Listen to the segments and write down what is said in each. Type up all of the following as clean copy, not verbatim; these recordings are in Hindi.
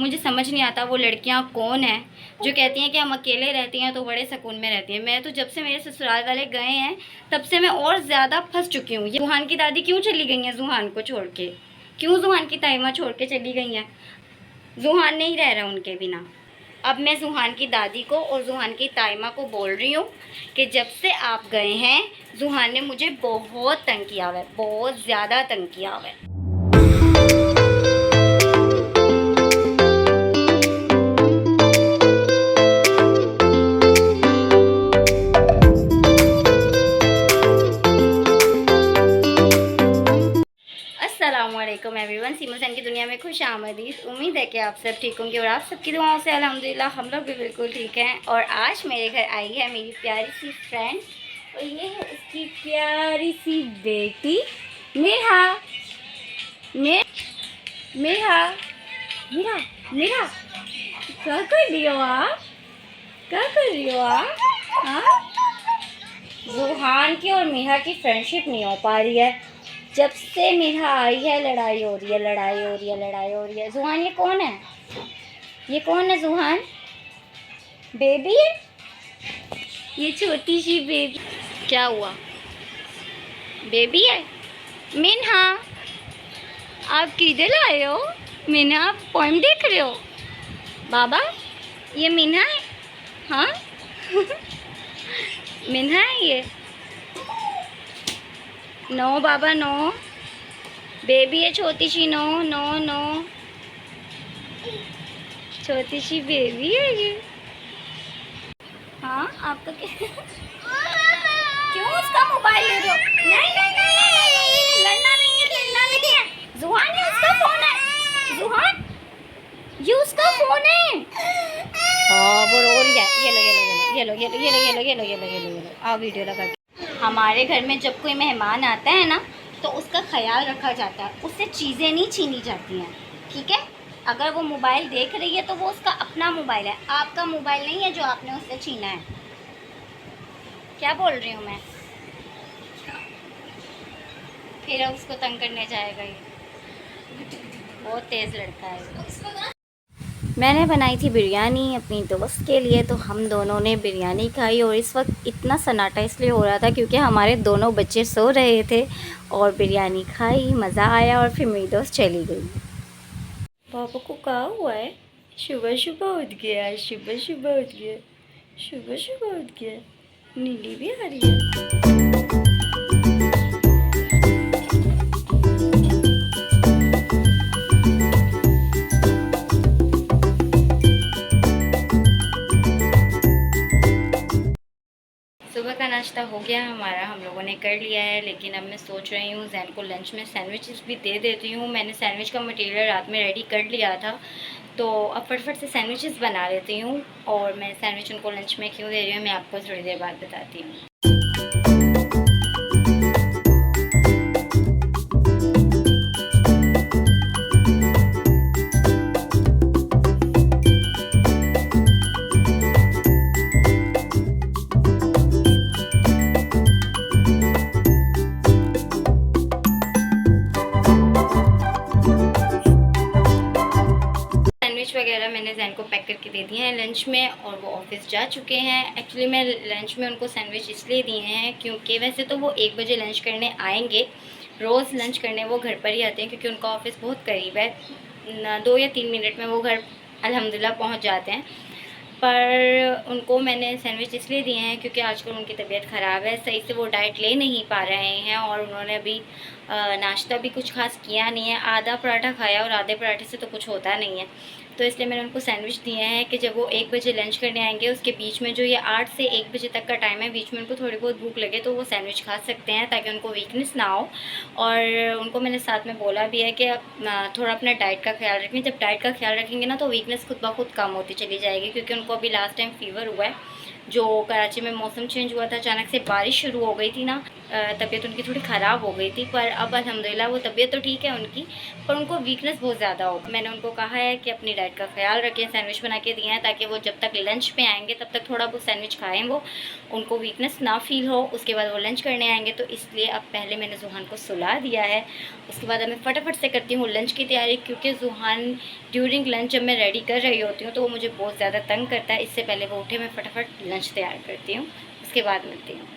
मुझे समझ नहीं आता वो लड़कियां कौन हैं जो कहती हैं कि हम अकेले रहती हैं तो बड़े सुकून में रहती हैं। मैं तो जब से मेरे ससुराल वाले गए हैं तब से मैं और ज़्यादा फंस चुकी हूँ। ये जुहान की दादी क्यों चली गई हैं जुहान को छोड़ के? क्यों जुहान की ताइमा छोड़ के चली गई हैं? जुहान नहीं रह रहा उनके बिना। अब मैं जुहान की दादी को और जुहान की ताइमा को बोल रही हूँ कि जब से आप गए हैं जुहान ने मुझे बहुत तंग किया हुआ है, बहुत ज़्यादा तंग किया हुआ है। अस्सलामुअलैकुम एवरीवन, सीमा हुसैन की दुनिया में खुश आमदीद। उम्मीद है कि आप सब ठीक होंगे और आप सबकी दुआओं से अल्हम्दुलिल्लाह हम लोग भी बिल्कुल ठीक हैं। और आज मेरे घर आई है मेरी प्यारी सी फ्रेंड और ये है उसकी प्यारी सी बेटी मेरा मेरा मेरा मेरा। क्या कर रही हो आप? क्या कर रही हो आप? हाँ, जुहान की और मीहा की फ्रेंडशिप नहीं हो पा रही है। जब से मीहा आई है लड़ाई हो रही है, लड़ाई हो रही है, लड़ाई हो रही है। जुहान ये कौन है? ये कौन है जुहान? बेबी है ये, छोटी सी बेबी। क्या हुआ? बेबी है। मिन्हा आप किधर आए हो? मिन्हा आप पोएम देख रहे हो? बाबा ये मिन्हा है? हाँ मिन्हा है ये? नो बाबा नो, बेबी है छोटी सी। नो नो नो, छोटी सी बेबी है ये। हाँ आपका क्या? क्यों उसका मोबाइल ले रहे हो? नहीं नहीं नहीं नहीं, लड़ना नहीं है, लड़ना नहीं है। जुहान ये उसका फोन है। जुहान ये उसका फोन है। हाँ वो रो रही है। ये लो ये लो ये लो ये लो ये लो ये लो ये लो ये लो ये लो ये लो, आओ वीडियो लगा। हमारे घर में जब कोई मेहमान आता है ना तो उसका ख्याल रखा जाता है, उससे चीज़ें नहीं छीनी जाती हैं, ठीक है? अगर वो मोबाइल देख रही है तो वो उसका अपना मोबाइल है, आपका मोबाइल नहीं है जो आपने उससे छीना है। क्या बोल रही हूँ मैं? फिर उसको तंग करने जाएगा ये, बहुत तेज़ लड़का है। मैंने बनाई थी बिरयानी अपनी दोस्त के लिए, तो हम दोनों ने बिरयानी खाई। और इस वक्त इतना सन्नाटा इसलिए हो रहा था क्योंकि हमारे दोनों बच्चे सो रहे थे और बिरयानी खाई, मज़ा आया और फिर मेरी दोस्त चली गई। पापा को क्या हुआ है? सुबह सुबह उठ गया, सुबह सुबह उठ गया, सुबह सुबह उठ गया। नीली भी आ रही है। सुबह का नाश्ता हो गया हमारा, हम लोगों ने कर लिया है। लेकिन अब मैं सोच रही हूँ जैन को लंच में सैंडविचेस भी दे देती हूँ। मैंने सैंडविच का मटेरियल रात में रेडी कर लिया था, तो अब फटफट से सैंडविचेस बना लेती हूँ। और मैं सैंडविच उनको लंच में क्यों दे रही हूँ मैं आपको थोड़ी देर बाद बताती हूँ। वगैरह मैंने जैन को पैक करके दे दिए हैं लंच में और वो ऑफिस जा चुके हैं। एक्चुअली मैं लंच में उनको सैंडविच इसलिए दिए हैं क्योंकि वैसे तो वो 1 बजे लंच करने आएंगे, रोज़ लंच करने वो घर पर ही आते हैं क्योंकि उनका ऑफिस बहुत करीब है, 2 या 3 मिनट में वो घर अल्हम्दुलिल्लाह पहुंच जाते हैं। पर उनको मैंने सैंडविच इसलिए दिए हैं क्योंकि आजकल उनकी तबीयत ख़राब है, सही से वो डाइट ले नहीं पा रहे हैं और उन्होंने अभी नाश्ता भी कुछ खास किया नहीं है। आधा पराठा खाया और आधे पराठे से तो कुछ होता नहीं है, तो इसलिए मैंने उनको सैंडविच दिए हैं कि जब वो 1 बजे लंच करने आएंगे उसके बीच में जो ये 8 से 1 बजे तक का टाइम है, बीच में उनको थोड़ी बहुत भूख लगे तो वो सैंडविच खा सकते हैं ताकि उनको वीकनेस ना हो। और उनको मैंने साथ में बोला भी है कि थोड़ा अपना डाइट का ख्याल रखें। जब डाइट का ख्याल रखेंगे ना तो वीकनेस खुद ब खुद कम होती चली जाएगी, क्योंकि उनको अभी लास्ट टाइम फ़ीवर हुआ है जो कराची में मौसम चेंज हुआ था, अचानक से बारिश शुरू हो गई थी ना, तबीयत उनकी थोड़ी ख़राब हो गई थी। पर अब अल्हम्दुलिल्लाह वो तबीयत तो ठीक है उनकी, पर उनको वीकनेस बहुत ज़्यादा हो। मैंने उनको कहा है कि अपनी डाइट का ख्याल रखें, सैंडविच बना के दिए हैं ताकि वो जब तक लंच पे आएंगे तब तक थोड़ा बहुत सैंडविच खाएँ, वो उनको वीकनेस ना फील हो। उसके बाद वो लंच करने आएंगे, तो इसलिए अब पहले मैंने ज़ुहान को सुला दिया है। उसके बाद अब मैं फटाफट से करती हूँ लंच की तैयारी, क्योंकि ज़ुहान ड्यूरिंग लंच जब मैं रेडी कर रही होती हूँ तो वो मुझे बहुत ज़्यादा तंग करता है। इससे पहले वो उठे मैं फटाफट लंच तैयार करती हूँ, उसके बाद मिलती हूँ।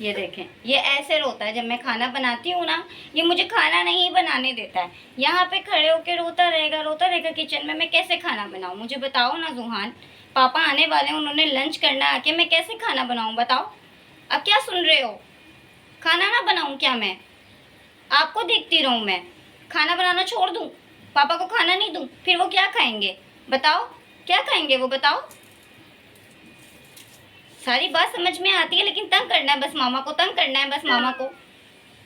ये देखें, ये ऐसे रोता है जब मैं खाना बनाती हूँ ना, ये मुझे खाना नहीं बनाने देता है। यहाँ पे खड़े होकर रोता रहेगा किचन में। मैं कैसे खाना बनाऊँ, मुझे बताओ ना ज़ुहान। पापा आने वाले हैं, उन्होंने लंच करना आके, मैं कैसे खाना बनाऊँ बताओ। अब क्या सुन रहे हो, खाना ना बनाऊँ क्या मैं, आपको देखती रहूँ मैं, खाना बनाना छोड़ दूँ, पापा को खाना नहीं दूँ, फिर वो क्या खाएंगे बताओ, क्या खाएंगे वो बताओ। सारी बात समझ में आती है, लेकिन तंग करना है बस मामा को, तंग करना है बस मामा को,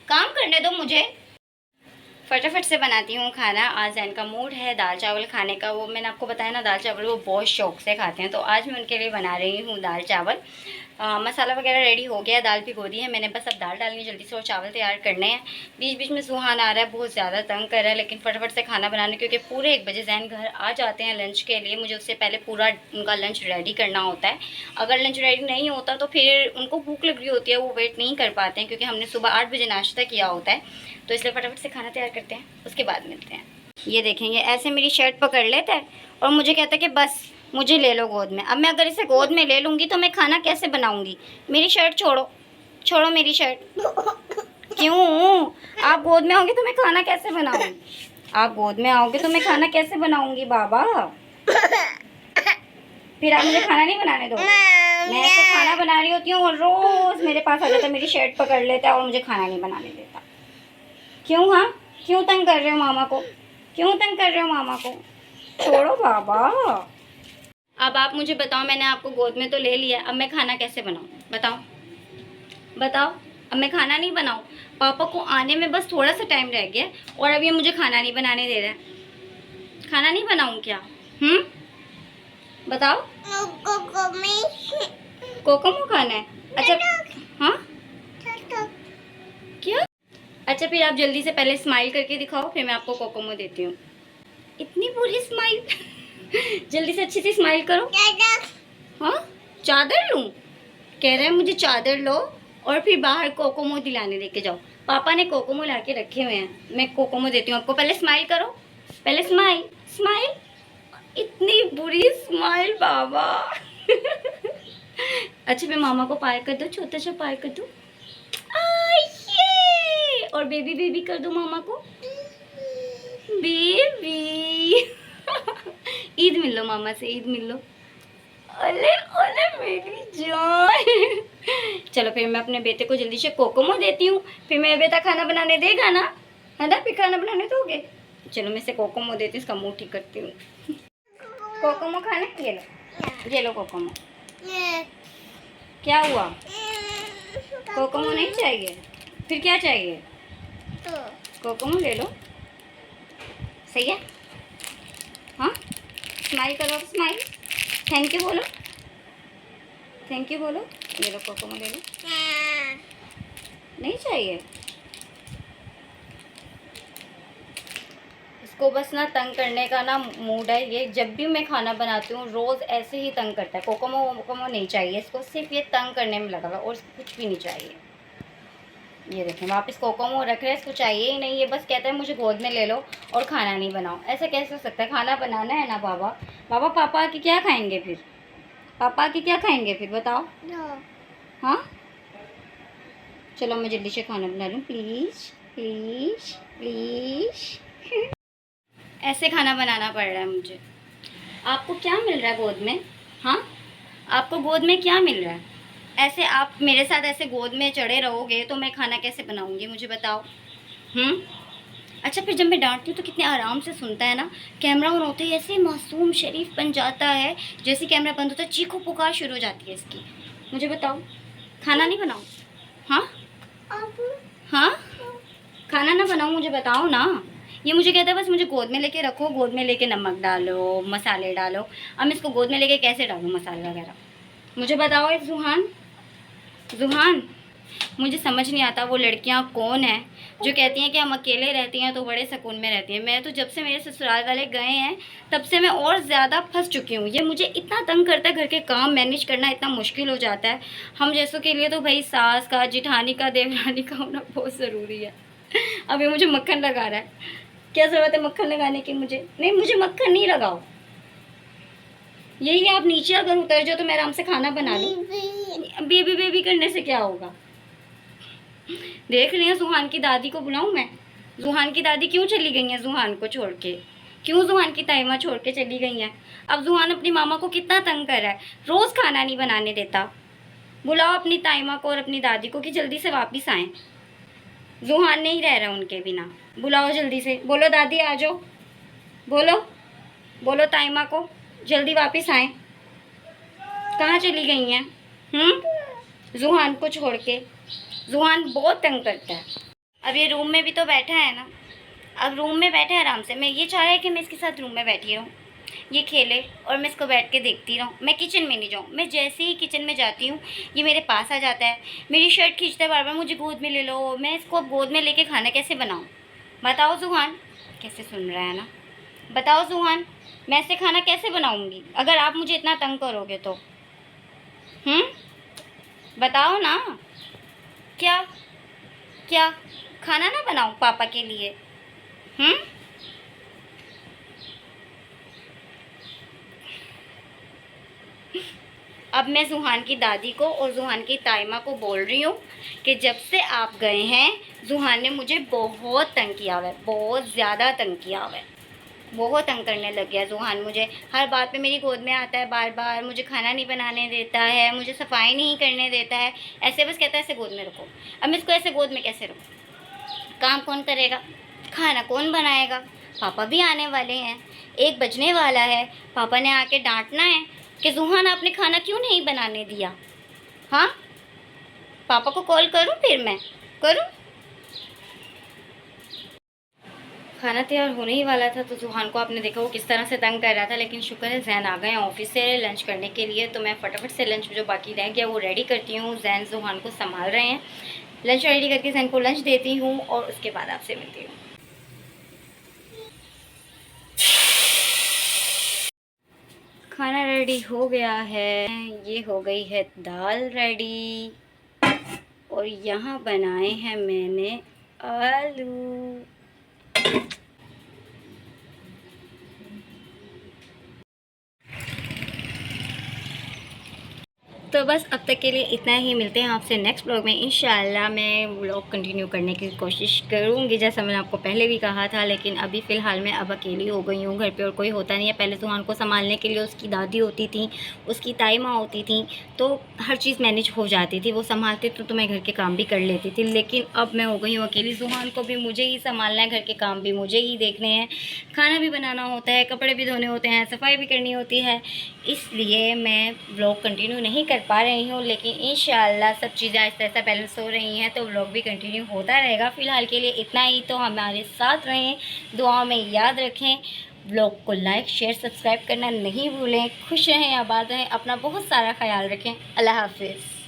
काम करने दो मुझे। फटाफट से बनाती हूँ खाना। आज जैन का मूड है दाल चावल खाने का। वो मैंने आपको बताया ना, दाल चावल वो बहुत शौक से खाते हैं, तो आज मैं उनके लिए बना रही हूँ दाल चावल। मसाला वगैरह रेडी हो गया, दाल भिगो दी है मैंने, बस अब दाल डालनी जल्दी से और चावल तैयार करने हैं। बीच बीच में ज़ुहान आ रहा है, बहुत ज़्यादा तंग कर रहा है, लेकिन फटाफट से खाना बनाने, क्योंकि पूरे 1 बजे जैन घर आ जाते हैं लंच के लिए। मुझे उससे पहले पूरा उनका लंच रेडी करना होता है। अगर लंच रेडी नहीं होता तो फिर उनको भूख लग रही होती है, वो वेट नहीं कर पाते हैं, क्योंकि हमने सुबह 8 बजे नाश्ता किया होता है। तो इसलिए फटाफट से खाना तैयार करते हैं, उसके बाद मिलते हैं। ये देखेंगे, ऐसे मेरी शर्ट पकड़ लेता है और मुझे कहता है कि बस मुझे ले लो गोद में। अब मैं अगर इसे गोद में ले लूँगी तो मैं खाना कैसे बनाऊँगी। मेरी शर्ट छोड़ो, छोड़ो मेरी शर्ट। क्यों, आप गोद में आओगे तो मैं खाना कैसे बनाऊँगी, आप गोद में आओगे तो मैं खाना कैसे बनाऊँगी बाबा। फिर आप मुझे खाना नहीं बनाने दो। मैं ऐसे खाना बना रही होती हूँ और रोज़ मेरे पास आ जाता है, मेरी शर्ट पकड़ लेता है और मुझे खाना नहीं बनाने देता। क्यों, हाँ क्यों तंग कर रहे हो मामा को, क्यों तंग कर रहे हो मामा को, छोड़ो बाबा। अब आप मुझे बताओ, मैंने आपको गोद में तो ले लिया, अब मैं खाना कैसे बनाऊँ बताओ, बताओ। अब मैं खाना नहीं बनाऊँ, पापा को आने में बस थोड़ा सा टाइम रह गया और अब ये मुझे खाना नहीं बनाने दे रहा है। खाना नहीं बनाऊँ क्या, बताओ। कोकोमो खाना है, अच्छा हाँ क्या, अच्छा फिर आप जल्दी से पहले स्माइल करके दिखाओ, फिर मैं आपको कोकोमो देती हूँ। इतनी बुरी स्माइल। जल्दी से अच्छी सी स्माइल करो। हाँ चादर लूँ, कह रहे हैं मुझे चादर लो और फिर बाहर कोकोमो दिलाने लेके जाओ। पापा ने कोकोमो ला के रखे हुए हैं, मैं कोकोमो देती हूँ आपको। पहले स्माइल करो, पहले स्माइल, स्माइल। इतनी बुरी स्माइल बाबा। अच्छा मैं मामा को पार कर दूँ, छोटा सा पार कर दूँ, और बेबी बेबी कर दो मामा को, बेबी। ईद मिल लो मामा से, ईद मिल लो। अले अले मेरी जान। चलो फिर मैं अपने बेटे को जल्दी से कोकोमो देती हूँ, फिर मेरा बेटा खाना बनाने देगा ना, है ना, फिर खाना बनाने दोगे। चलो मैं इसे कोकोमो देती हूँ, इसका मुंह ठीक करती हूँ। कोकोमो खाना, ये लो, ये लो कोकोमो। क्या हुआ, कोकोमो नहीं चाहिए, फिर क्या चाहिए, कोकोमो ले लो, सही है। हाँ स्माइल करो, स्माइल, थैंक यू बोलो, थैंक यू बोलो। ले लो कोकोमो, ले लो। नहीं चाहिए, इसको बस ना तंग करने का ना मूड है। ये जब भी मैं खाना बनाती हूँ रोज़ ऐसे ही तंग करता है। कोकोमो वोकोमो नहीं चाहिए इसको, सिर्फ ये तंग करने में लगा हुआ और इसको कुछ भी नहीं चाहिए। ये देखें वापस कोकोमो रख रहे हैं, इसको चाहिए ही नहीं। ये बस कहता है मुझे गोद में ले लो और खाना नहीं बनाओ। ऐसा कैसे हो सकता है, खाना बनाना है ना बाबा। बाबा पापा आके क्या खाएंगे फिर, पापा आके क्या खाएंगे फिर बताओ। हाँ चलो मैं जल्दी से खाना बना लूँ, प्लीज़ प्लीज़ प्लीज़। ऐसे खाना बनाना पड़ रहा है मुझे। आपको क्या मिल रहा है गोद में, हाँ आपको गोद में क्या मिल रहा है। ऐसे आप मेरे साथ ऐसे गोद में चढ़े रहोगे तो मैं खाना कैसे बनाऊंगी मुझे बताओ। अच्छा फिर जब मैं डांटती हूँ तो कितने आराम से सुनता है ना। कैमरा ऑन होते ही ऐसे मासूम शरीफ बन जाता है, जैसे कैमरा बंद होता है चीखो पुकार शुरू हो जाती है इसकी। मुझे बताओ खाना नहीं बनाऊँ, हाँ हाँ, खाना ना बनाऊँ, मुझे बताओ ना। ये मुझे कहता है बस मुझे गोद में लेके रखो, गोद में लेके नमक डालो, मसाले डालो। अब मैं इसको गोद में लेके कैसे डालूँ मसाले वगैरह, मुझे बताओ। एक ज़ुहान, ज़ुहान, मुझे समझ नहीं आता वो लड़कियां कौन हैं जो कहती हैं कि हम अकेले रहती हैं तो बड़े सुकून में रहती हैं। मैं तो जब से मेरे ससुराल वाले गए हैं तब से मैं और ज़्यादा फंस चुकी हूँ। ये मुझे इतना तंग करता है, घर के काम मैनेज करना इतना मुश्किल हो जाता है। हम जैसों के लिए तो भाई सास का, जिठानी का, देवरानी का होना बहुत ज़रूरी है। अभी मुझे मक्खन लगा रहा है, क्या ज़रूरत है मक्खन लगाने की? मुझे नहीं, मुझे मक्खन नहीं लगाओ। यही आप नीचे अगर उतर जाओ तो मैं आराम से खाना बना लूँ। बेबी बेबी करने से क्या होगा? देख रही हैं ज़ुहान की दादी को बुलाऊं मैं? ज़ुहान की दादी क्यों चली गई हैं ज़ुहान को छोड़ के? क्यों ज़ुहान की ताइमा छोड़ के चली गई हैं? अब ज़ुहान अपनी मामा को कितना तंग कर रहा है, रोज़ खाना नहीं बनाने देता। बुलाओ अपनी ताइमा को और अपनी दादी को कि जल्दी से वापस आएँ। ज़ुहान नहीं रह रहा उनके बिना, बुलाओ जल्दी से। बोलो दादी आ जाओ, बोलो, बोलो ताइमा को जल्दी वापस आएँ। कहाँ चली गई हैं ज़ुहान को छोड़ के? ज़ुहान बहुत तंग करता है। अब ये रूम में भी तो बैठा है ना, अब रूम में बैठा है आराम से। मैं ये चाह रहा है कि मैं इसके साथ रूम में बैठी रहूँ, ये खेले और मैं इसको बैठ के देखती रहूँ। मैं किचन में नहीं जाऊँ। मैं जैसे ही किचन में जाती हूँ ये मेरे पास आ जाता है, मेरी शर्ट खींचता है बार बार, मुझे गोद में ले लो। मैं इसको अब गोद में लेके खाना कैसे बनाऊँ? बताओ ज़ुहान, कैसे सुन रहा है ना? बताओ ज़ुहान, मैं ऐसे खाना कैसे बनाऊँगी अगर आप मुझे इतना तंग करोगे तो? बताओ ना। क्या क्या खाना ना बनाऊं पापा के लिए? अब मैं ज़ुहान की दादी को और ज़ुहान की ताइमा को बोल रही हूँ कि जब से आप गए हैं ज़ुहान ने मुझे बहुत तंग किया हुआ है, बहुत ज़्यादा तंग किया हुआ है, बहुत तंग करने लग गया ज़ुहान। मुझे हर बात पे मेरी गोद में आता है बार बार, मुझे खाना नहीं बनाने देता है, मुझे सफाई नहीं करने देता है, ऐसे बस कहता है ऐसे गोद में रखो। अब मैं इसको ऐसे गोद में कैसे रखूँ? काम कौन करेगा? खाना कौन बनाएगा? पापा भी आने वाले हैं, 1 बजने वाला है। पापा ने आके डांटना है कि ज़ुहान आपने खाना क्यों नहीं बनाने दिया? हाँ, पापा को कॉल करूं? फिर मैं करूं? खाना तैयार होने ही वाला था तो ज़ुहान को आपने देखा वो किस तरह से तंग कर रहा था, लेकिन शुक्र है जैन आ गए ऑफिस से लंच करने के लिए। तो मैं फटाफट से लंच जो बाकी रह गया वो रेडी करती हूँ। जैन ज़ुहान को संभाल रहे हैं, लंच रेडी करके जैन को लंच देती हूँ और उसके बाद आपसे मिलती हूँ। खाना रेडी हो गया है, ये हो गई है दाल रेडी और यहाँ बनाए हैं मैंने आलू। तो बस अब तक के लिए इतना ही, मिलते हैं आपसे नेक्स्ट ब्लॉग में इंशाल्लाह। मैं व्लॉग कंटिन्यू करने की कोशिश करूँगी जैसा मैंने आपको पहले भी कहा था, लेकिन अभी फ़िलहाल मैं अब अकेली हो गई हूँ, घर पे और कोई होता नहीं है। पहले ज़ुहान को संभालने के लिए उसकी दादी होती थी, उसकी ताई माँ होती थी, तो हर चीज़ मैनेज हो जाती थी, वो संभालते तो मैं घर के काम भी कर लेती थी। लेकिन अब मैं हो गई हूँ अकेली, ज़ुहान को भी मुझे ही संभालना है, घर के काम भी मुझे ही देखने हैं, खाना भी बनाना होता है, कपड़े भी धोने होते हैं, सफाई भी करनी होती है। इसलिए मैं व्लॉग कंटिन्यू नहीं कर पा रही हूँ, लेकिन इंशाल्लाह सब चीज़ें आहिस्ता आहिस्ता बैलेंस हो रही हैं तो व्लॉग भी कंटिन्यू होता रहेगा। फ़िलहाल के लिए इतना ही, तो हमारे साथ रहें, दुआ में याद रखें, व्लॉग को लाइक शेयर सब्सक्राइब करना नहीं भूलें। खुश रहें, आबाद रहें, अपना बहुत सारा ख्याल रखें। अल्लाह हाफिज़।